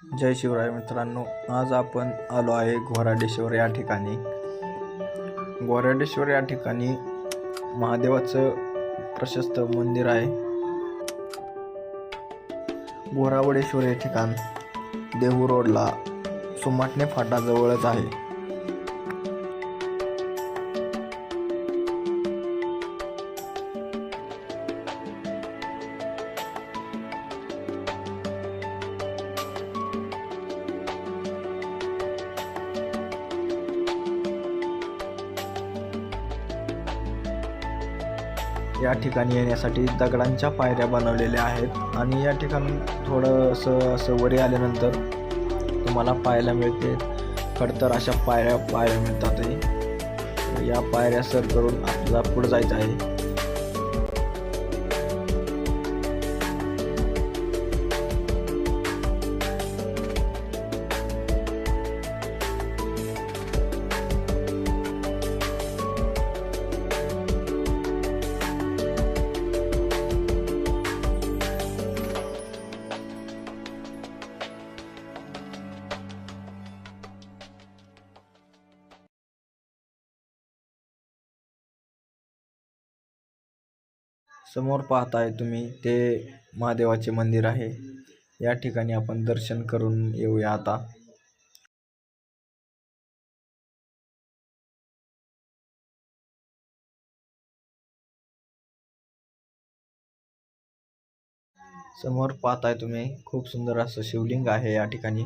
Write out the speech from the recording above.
जय शिवराय मित्रांनो, आज आपण आलो आहे घोराडेश्वर या ठिकाणी. घोराडेश्वर या ठिकाणी महादेवाचं प्रशस्त मंदिर आहे. घोरावडेश्वर हे ठिकाण देहू रोडला सुमाटणे फाटाजवळच आहे. या ठिकाणी येण्यासाठी दगडांच्या पायऱ्या बनवलेल्या आहेत आणि या ठिकाणी थोडंसं असं वरी आल्यानंतर तुम्हाला पाहायला मिळते खडतर अशा पायऱ्या मिळतात. या पायऱ्या सर करून आपल्याला पुढे जायचं आहे. समोर पाहताय तुम्ही ते महादेवाचे मंदिर आहे. या ठिकाणी आपण दर्शन करून येऊया आता. समोर पाहताय तुम्ही खूप सुंदर असं शिवलिंग आहे या ठिकाणी.